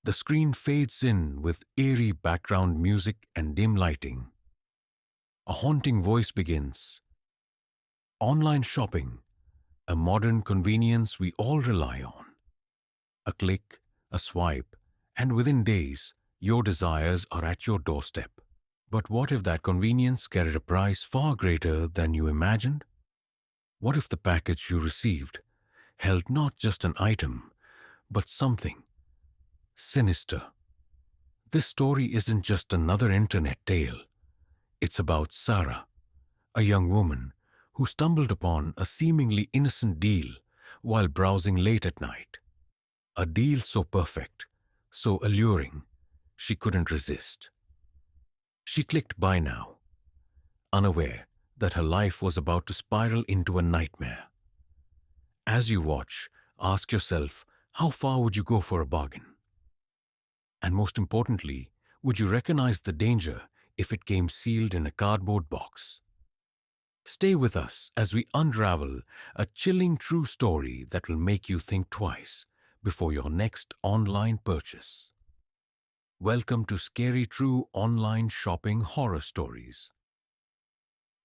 The screen fades in with eerie background music and dim lighting. A haunting voice begins. Online shopping, a modern convenience we all rely on. A click, a swipe, and within days, your desires are at your doorstep. But what if that convenience carried a price far greater than you imagined? What if the package you received held not just an item, but something sinister? This story isn't just another internet tale. It's about Sarah, a young woman who stumbled upon a seemingly innocent deal while browsing late at night. A deal so perfect, so alluring, she couldn't resist. She clicked buy now, unaware that her life was about to spiral into a nightmare. As you watch, ask yourself, how far would you go for a bargain? And most importantly, would you recognize the danger if it came sealed in a cardboard box? Stay with us as we unravel a chilling true story that will make you think twice before your next online purchase. Welcome to Scary True Online Shopping Horror Stories.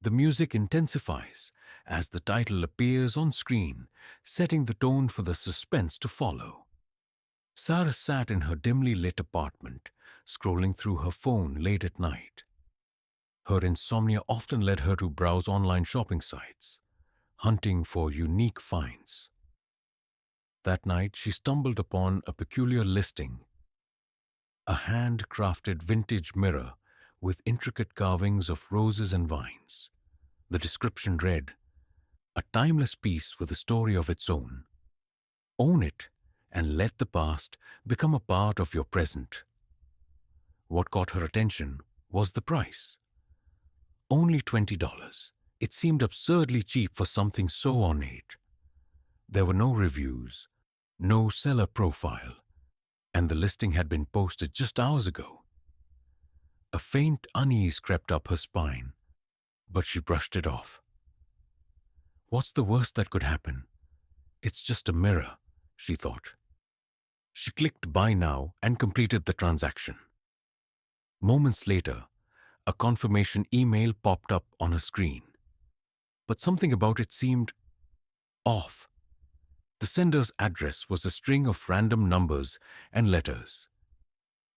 The music intensifies as the title appears on screen, setting the tone for the suspense to follow. Sarah sat in her dimly lit apartment, scrolling through her phone late at night. Her insomnia often led her to browse online shopping sites, hunting for unique finds. That night, she stumbled upon a peculiar listing: a hand-crafted vintage mirror with intricate carvings of roses and vines. The description read, "A timeless piece with a story of its own. Own it and let the past become a part of your present." What caught her attention was the price. Only $20. It seemed absurdly cheap for something so ornate. There were no reviews, no seller profile, and the listing had been posted just hours ago. A faint unease crept up her spine, but she brushed it off. What's the worst that could happen? It's just a mirror, she thought. She clicked buy now and completed the transaction. Moments later, a confirmation email popped up on her screen. But something about it seemed off. The sender's address was a string of random numbers and letters,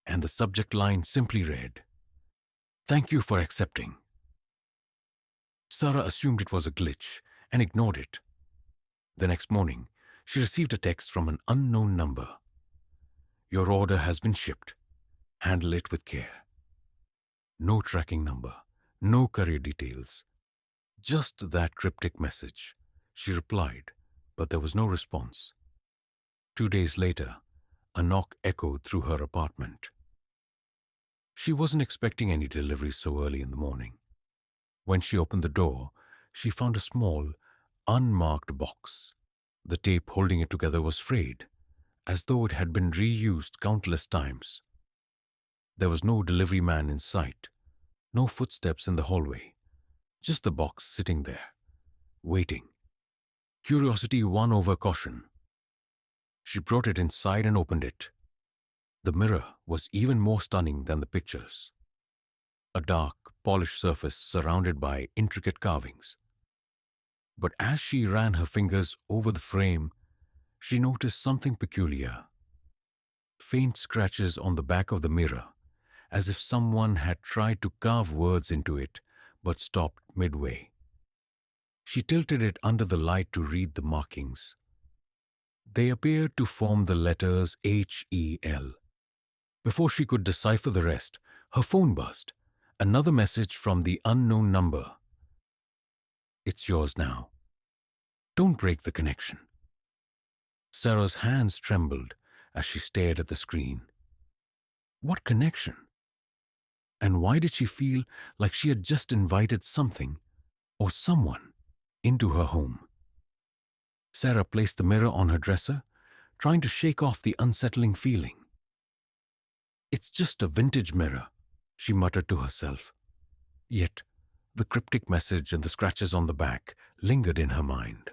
and the subject line simply read, "Thank you for accepting." Sarah assumed it was a glitch and ignored it. The next morning, she received a text from an unknown number. "Your order has been shipped. Handle it with care." No tracking number, no courier details. Just that cryptic message. She replied, but there was no response. 2 days later, a knock echoed through her apartment. She wasn't expecting any delivery so early in the morning. When she opened the door, she found a small, unmarked box. The tape holding it together was frayed, as though it had been reused countless times. There was no delivery man in sight, no footsteps in the hallway, just the box sitting there, waiting. Curiosity won over caution. She brought it inside and opened it. The mirror was even more stunning than the pictures. A dark, polished surface surrounded by intricate carvings. But as she ran her fingers over the frame, she noticed something peculiar. Faint scratches on the back of the mirror, as if someone had tried to carve words into it but stopped midway. She tilted it under the light to read the markings. They appeared to form the letters HEL. Before she could decipher the rest, her phone buzzed. Another message from the unknown number. "It's yours now. Don't break the connection." Sarah's hands trembled as she stared at the screen. What connection? And why did she feel like she had just invited something or someone into her home? Sarah placed the mirror on her dresser, trying to shake off the unsettling feeling. "It's just a vintage mirror," she muttered to herself. Yet, the cryptic message and the scratches on the back lingered in her mind.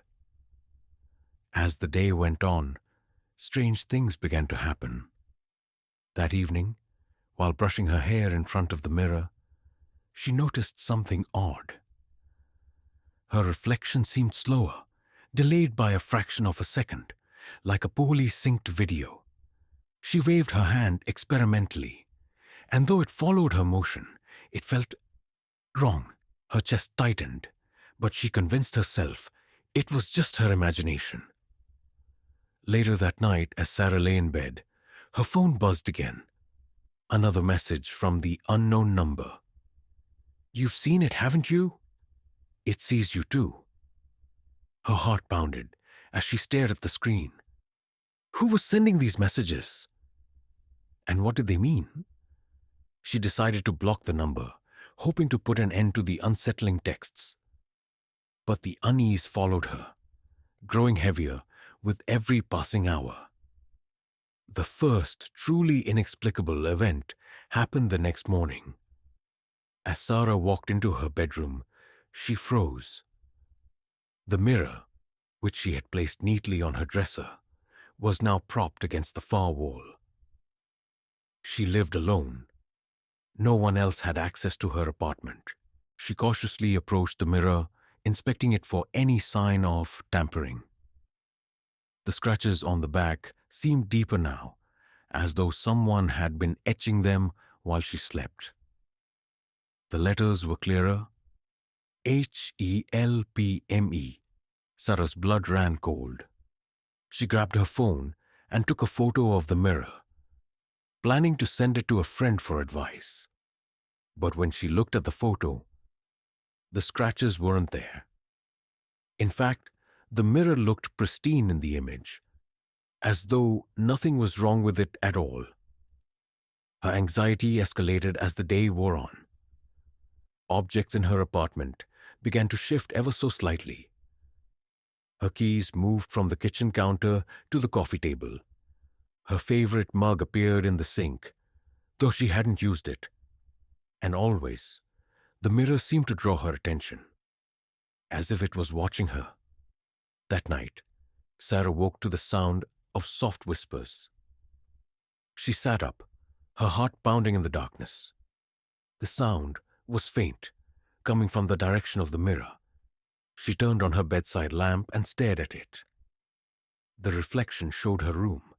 As the day went on, strange things began to happen. That evening, while brushing her hair in front of the mirror, she noticed something odd. Her reflection seemed slower, delayed by a fraction of a second, like a poorly synced video. She waved her hand experimentally, and though it followed her motion, it felt wrong. Her chest tightened, but she convinced herself it was just her imagination. Later that night, as Sarah lay in bed, her phone buzzed again. Another message from the unknown number. "You've seen it, haven't you? It sees you too." Her heart pounded as she stared at the screen. Who was sending these messages? And what did they mean? She decided to block the number, hoping to put an end to the unsettling texts. But the unease followed her, growing heavier with every passing hour. The first truly inexplicable event happened the next morning. As Sarah walked into her bedroom, she froze. The mirror, which she had placed neatly on her dresser, was now propped against the far wall. She lived alone. No one else had access to her apartment. She cautiously approached the mirror, inspecting it for any sign of tampering. The scratches on the back seemed deeper now, as though someone had been etching them while she slept. The letters were clearer. HELPME. Sarah's blood ran cold. She grabbed her phone and took a photo of the mirror, planning to send it to a friend for advice. But when she looked at the photo, the scratches weren't there. In fact, the mirror looked pristine in the image, as though nothing was wrong with it at all. Her anxiety escalated as the day wore on. Objects in her apartment began to shift ever so slightly. Her keys moved from the kitchen counter to the coffee table. Her favorite mug appeared in the sink, though she hadn't used it. And always, the mirror seemed to draw her attention, as if it was watching her. That night, Sarah woke to the sound of soft whispers. She sat up, her heart pounding in the darkness. The sound was faint, coming from the direction of the mirror. She turned on her bedside lamp and stared at it. The reflection showed her room,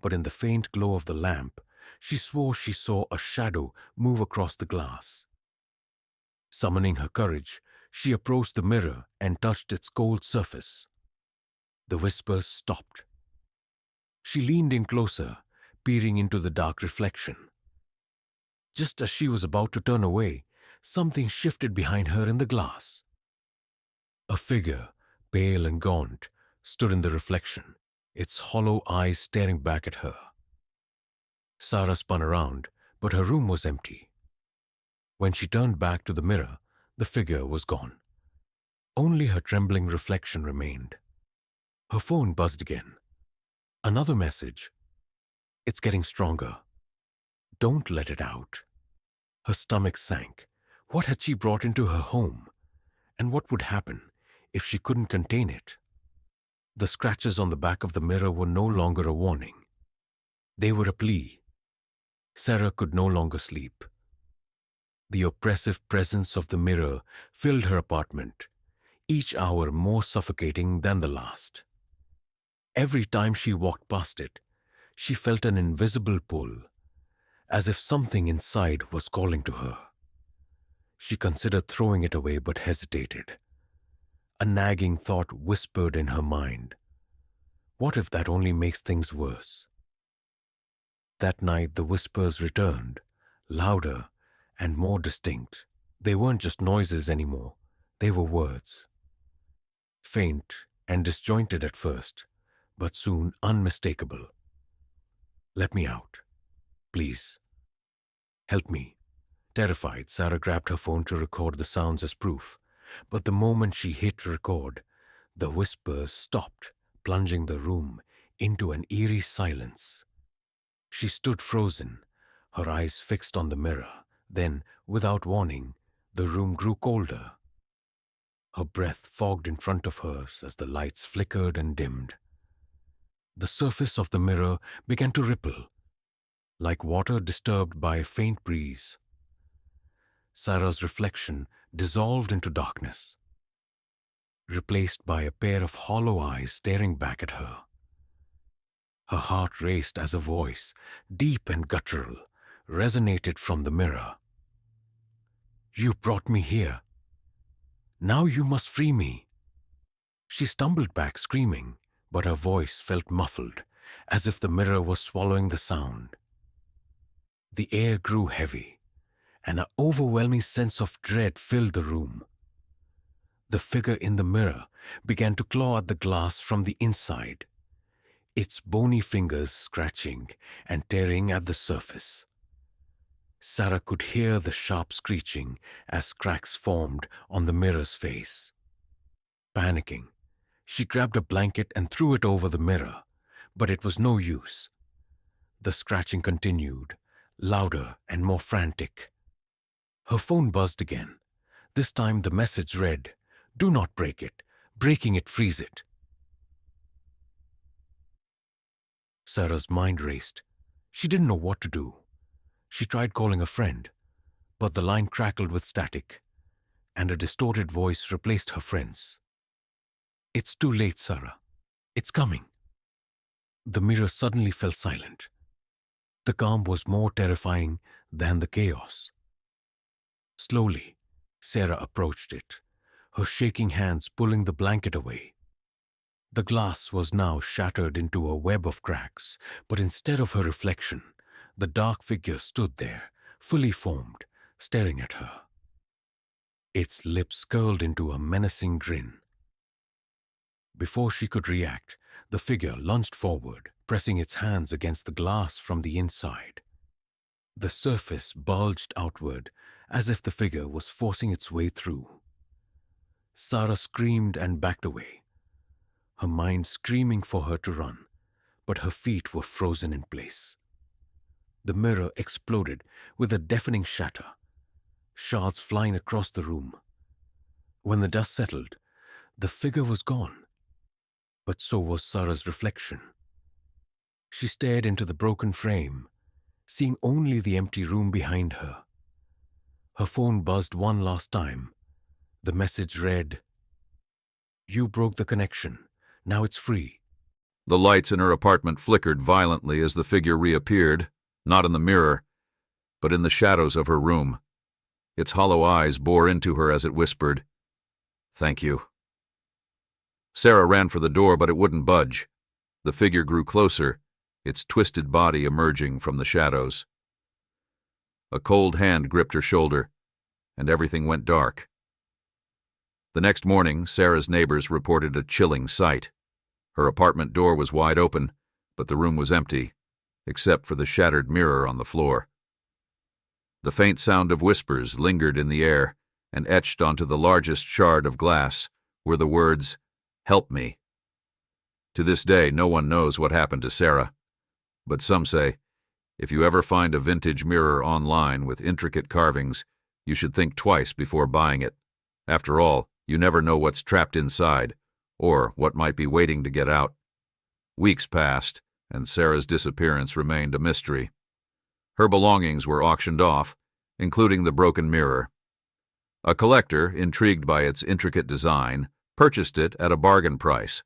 but in the faint glow of the lamp, she swore she saw a shadow move across the glass. Summoning her courage, she approached the mirror and touched its cold surface. The whispers stopped. She leaned in closer, peering into the dark reflection. Just as she was about to turn away, something shifted behind her in the glass. A figure, pale and gaunt, stood in the reflection, its hollow eyes staring back at her. Sarah spun around, but her room was empty. When she turned back to the mirror, the figure was gone. Only her trembling reflection remained. Her phone buzzed again. Another message. "It's getting stronger. Don't let it out." Her stomach sank. What had she brought into her home? And what would happen if she couldn't contain it? The scratches on the back of the mirror were no longer a warning. They were a plea. Sarah could no longer sleep. The oppressive presence of the mirror filled her apartment, each hour more suffocating than the last. Every time she walked past it, she felt an invisible pull, as if something inside was calling to her. She considered throwing it away but hesitated. A nagging thought whispered in her mind. What if that only makes things worse? That night the whispers returned, louder and more distinct. They weren't just noises anymore, they were words. Faint and disjointed at first, but soon unmistakable. "Let me out. Please. Help me." Terrified, Sarah grabbed her phone to record the sounds as proof. But the moment she hit record, the whispers stopped, plunging the room into an eerie silence. She stood frozen, her eyes fixed on the mirror. Then, without warning, the room grew colder. Her breath fogged in front of hers as the lights flickered and dimmed. The surface of the mirror began to ripple, like water disturbed by a faint breeze. Sarah's reflection dissolved into darkness, replaced by a pair of hollow eyes staring back at her. Her heart raced as a voice, deep and guttural, resonated from the mirror. "You brought me here. Now you must free me." She stumbled back screaming, but her voice felt muffled, as if the mirror was swallowing the sound. The air grew heavy, and an overwhelming sense of dread filled the room. The figure in the mirror began to claw at the glass from the inside, its bony fingers scratching and tearing at the surface. Sarah could hear the sharp screeching as cracks formed on the mirror's face. Panicking, she grabbed a blanket and threw it over the mirror, but it was no use. The scratching continued, louder and more frantic. Her phone buzzed again. This time the message read, "Do not break it. Breaking it frees it." Sarah's mind raced. She didn't know what to do. She tried calling a friend, but the line crackled with static, and a distorted voice replaced her friend's. "It's too late, Sarah. It's coming." The mirror suddenly fell silent. The calm was more terrifying than the chaos. Slowly, Sarah approached it, her shaking hands pulling the blanket away. The glass was now shattered into a web of cracks, but instead of her reflection, the dark figure stood there, fully formed, staring at her. Its lips curled into a menacing grin. Before she could react, the figure lunged forward, pressing its hands against the glass from the inside. The surface bulged outward, as if the figure was forcing its way through. Sarah screamed and backed away, her mind screaming for her to run, but her feet were frozen in place. The mirror exploded with a deafening shatter, shards flying across the room. When the dust settled, the figure was gone, but so was Sarah's reflection. She stared into the broken frame, seeing only the empty room behind her. Her phone buzzed one last time. The message read, "You broke the connection. Now it's free." The lights in her apartment flickered violently as the figure reappeared, not in the mirror, but in the shadows of her room. Its hollow eyes bore into her as it whispered, "Thank you." Sarah ran for the door, but it wouldn't budge. The figure grew closer, its twisted body emerging from the shadows. A cold hand gripped her shoulder, and everything went dark. The next morning, Sarah's neighbors reported a chilling sight. Her apartment door was wide open, but the room was empty, except for the shattered mirror on the floor. The faint sound of whispers lingered in the air, and etched onto the largest shard of glass were the words, "Help me." To this day, no one knows what happened to Sarah, but some say, if you ever find a vintage mirror online with intricate carvings, you should think twice before buying it. After all, you never know what's trapped inside, or what might be waiting to get out. Weeks passed, and Sarah's disappearance remained a mystery. Her belongings were auctioned off, including the broken mirror. A collector, intrigued by its intricate design, purchased it at a bargain price.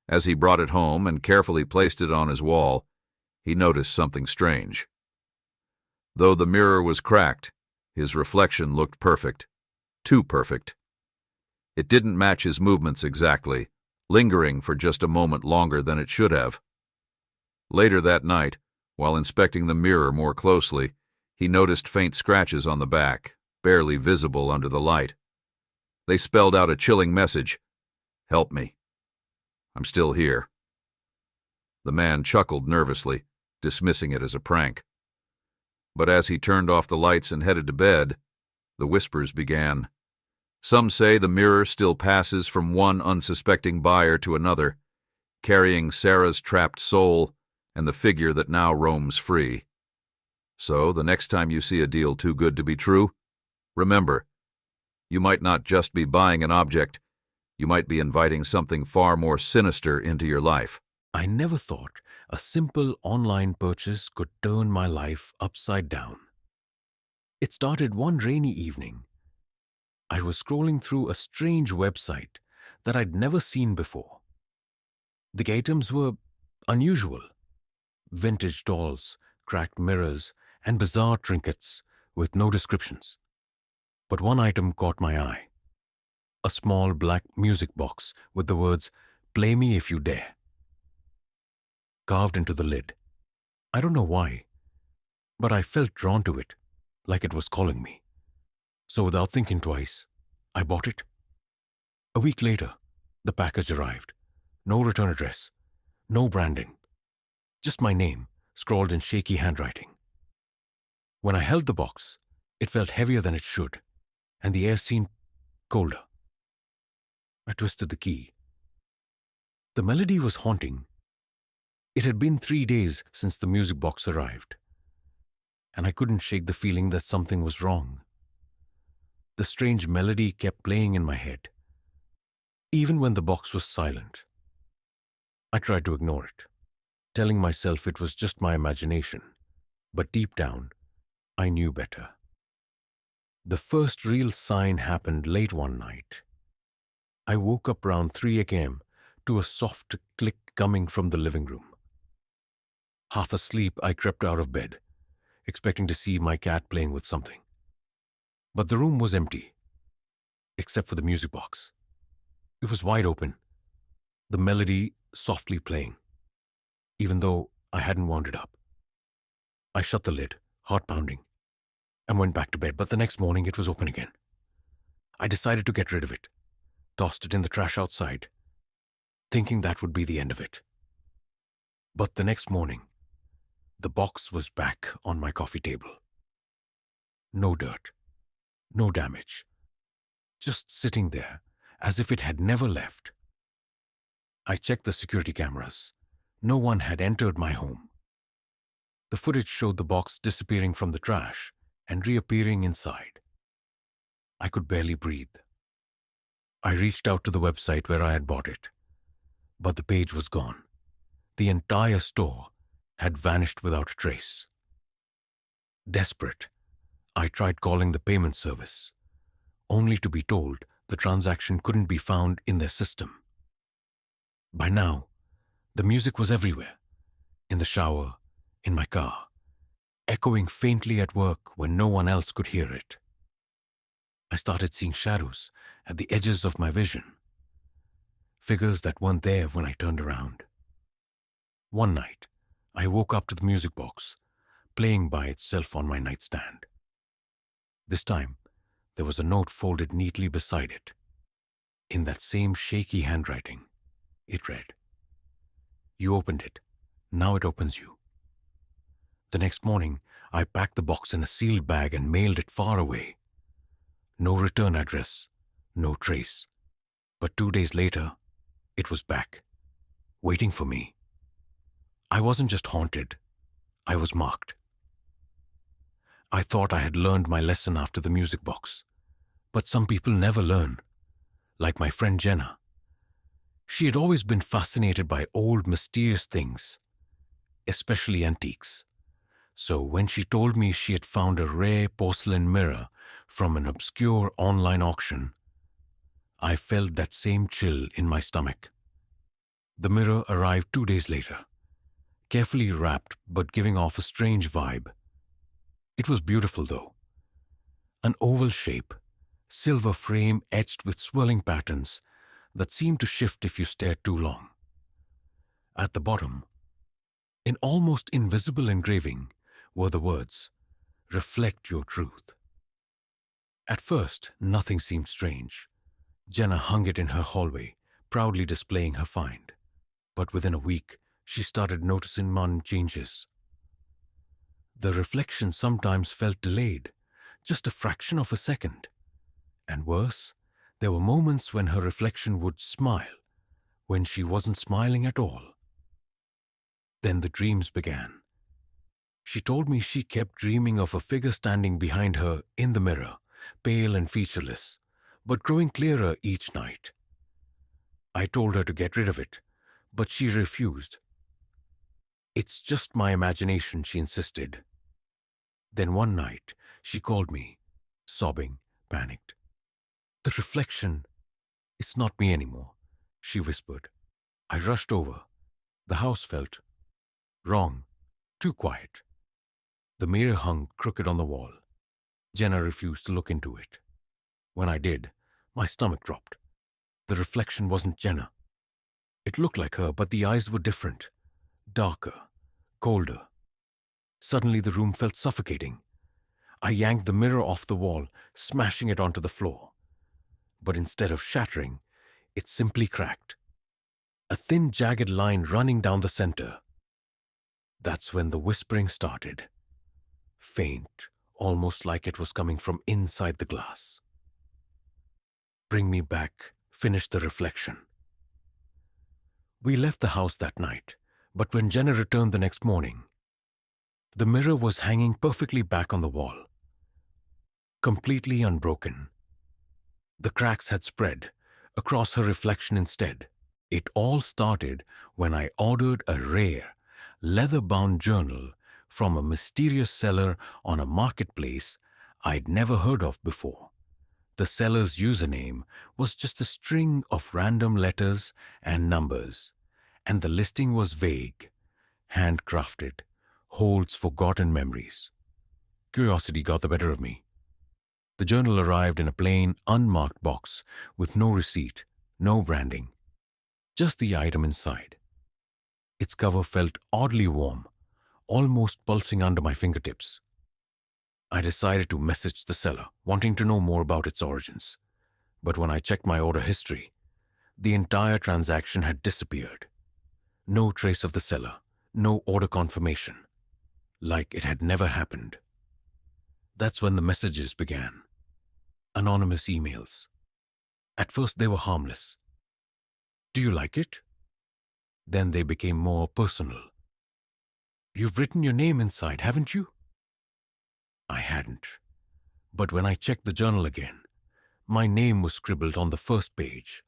As he brought it home and carefully placed it on his wall, he noticed something strange. Though the mirror was cracked, his reflection looked perfect. Too perfect. It didn't match his movements exactly, lingering for just a moment longer than it should have. Later that night, while inspecting the mirror more closely, he noticed faint scratches on the back, barely visible under the light. They spelled out a chilling message, "Help me. I'm still here." The man chuckled nervously, dismissing it as a prank. But as he turned off the lights and headed to bed, the whispers began. Some say the mirror still passes from one unsuspecting buyer to another, carrying Sarah's trapped soul and the figure that now roams free. So, the next time you see a deal too good to be true, remember, you might not just be buying an object, you might be inviting something far more sinister into your life. I never thought A simple online purchase could turn my life upside down. It started one rainy evening. I was scrolling through a strange website that I'd never seen before. The items were unusual: vintage dolls, cracked mirrors, and bizarre trinkets with no descriptions. But one item caught my eye: a small black music box with the words, "Play me if you dare," carved into the lid. I don't know why, but I felt drawn to it, like it was calling me. So without thinking twice, I bought it. A week later, the package arrived. No return address, no branding, just my name scrawled in shaky handwriting. When I held the box, it felt heavier than it should, and the air seemed colder. I twisted the key. The melody was haunting. It had been 3 days since the music box arrived, and I couldn't shake the feeling that something was wrong. The strange melody kept playing in my head, even when the box was silent. I tried to ignore it, telling myself it was just my imagination, but deep down, I knew better. The first real sign happened late one night. I woke up around 3 a.m. to a soft click coming from the living room. Half asleep, I crept out of bed, expecting to see my cat playing with something. But the room was empty, except for the music box. It was wide open, the melody softly playing, even though I hadn't wound it up. I shut the lid, heart pounding, and went back to bed, but the next morning it was open again. I decided to get rid of it, tossed it in the trash outside, thinking that would be the end of it. But the next morning, the box was back on my coffee table. No dirt, no damage, just sitting there as if it had never left. I checked the security cameras. No one had entered my home. The footage showed the box disappearing from the trash and reappearing inside. I could barely breathe. I reached out to the website where I had bought it, but the page was gone. The entire store had vanished without a trace. Desperate, I tried calling the payment service, only to be told the transaction couldn't be found in their system. By now, the music was everywhere: in the shower, in my car, echoing faintly at work when no one else could hear it. I started seeing shadows at the edges of my vision, figures that weren't there when I turned around. One night, I woke up to the music box, playing by itself on my nightstand. This time, there was a note folded neatly beside it. In that same shaky handwriting, it read, "You opened it. Now it opens you." The next morning, I packed the box in a sealed bag and mailed it far away. No return address, no trace. But 2 days later, it was back, waiting for me. I wasn't just haunted, I was marked. I thought I had learned my lesson after the music box, but some people never learn, like my friend Jenna. She had always been fascinated by old, mysterious things, especially antiques. So when she told me she had found a rare porcelain mirror from an obscure online auction, I felt that same chill in my stomach. The mirror arrived 2 days later, carefully wrapped but giving off a strange vibe. It was beautiful, though. An oval shape, silver frame etched with swirling patterns that seemed to shift if you stared too long. At the bottom, in almost invisible engraving, were the words, "Reflect your truth." At first, nothing seemed strange. Jenna hung it in her hallway, proudly displaying her find. But within a week, she started noticing sudden changes. The reflection sometimes felt delayed, just a fraction of a second. And worse, there were moments when her reflection would smile, when she wasn't smiling at all. Then the dreams began. She told me she kept dreaming of a figure standing behind her in the mirror, pale and featureless, but growing clearer each night. I told her to get rid of it, but she refused. It's just my imagination, she insisted. Then one night, she called me, sobbing, panicked. The reflection, it's not me anymore, she whispered. I rushed over. The house felt wrong, too quiet. The mirror hung crooked on the wall. Jenna refused to look into it. When I did, my stomach dropped. The reflection wasn't Jenna. It looked like her, but the eyes were different, darker, colder. Suddenly the room felt suffocating. I yanked the mirror off the wall, smashing it onto the floor. But instead of shattering, it simply cracked. A thin, jagged line running down the center. That's when the whispering started. Faint, almost like it was coming from inside the glass. Bring me back, finished the reflection. We left the house that night, but when Jenna returned the next morning, the mirror was hanging perfectly back on the wall, completely unbroken. The cracks had spread across her reflection instead. It all started when I ordered a rare, leather-bound journal from a mysterious seller on a marketplace I'd never heard of before. The seller's username was just a string of random letters and numbers, and the listing was vague, handcrafted, holds forgotten memories. Curiosity got the better of me. The journal arrived in a plain, unmarked box with no receipt, no branding, just the item inside. Its cover felt oddly warm, almost pulsing under my fingertips. I decided to message the seller, wanting to know more about its origins. But when I checked my order history, the entire transaction had disappeared. No trace of the seller, no order confirmation, like it had never happened. That's when the messages began. Anonymous emails. At first they were harmless. Do you like it? Then they became more personal. You've written your name inside, haven't you? I hadn't. But when I checked the journal again, my name was scribbled on the first page,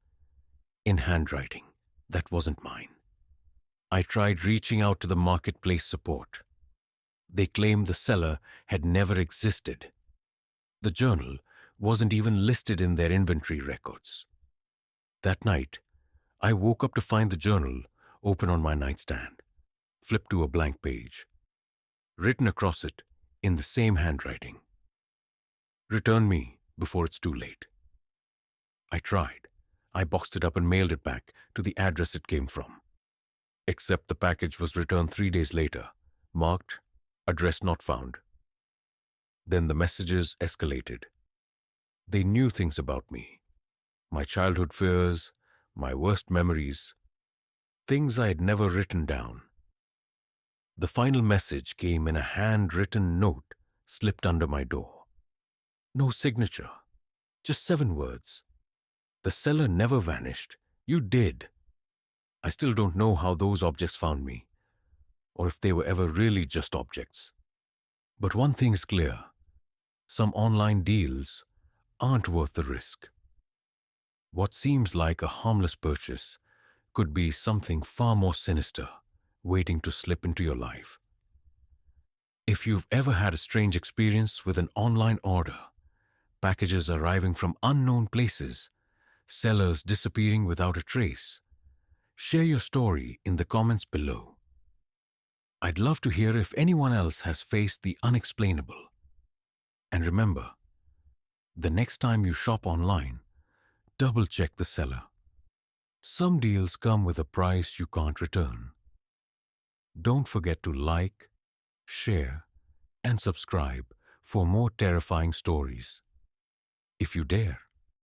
in handwriting that wasn't mine. I tried reaching out to the marketplace support. They claimed the seller had never existed. The journal wasn't even listed in their inventory records. That night, I woke up to find the journal open on my nightstand, flipped to a blank page. Written across it, in the same handwriting, return me before it's too late. I tried. I boxed it up and mailed it back to the address it came from. Except the package was returned 3 days later, marked, address not found. Then the messages escalated. They knew things about me, my childhood fears, my worst memories, things I had never written down. The final message came in a handwritten note slipped under my door. No signature, just 7 words. The seller never vanished. You did. I still don't know how those objects found me, or if they were ever really just objects. But one thing's clear. Some online deals aren't worth the risk. What seems like a harmless purchase could be something far more sinister waiting to slip into your life. If you've ever had a strange experience with an online order, packages arriving from unknown places, sellers disappearing without a trace, share your story in the comments below. I'd love to hear if anyone else has faced the unexplainable. And remember, the next time you shop online, double-check the seller. Some deals come with a price you can't return. Don't forget to like, share, and subscribe for more terrifying stories. If you dare.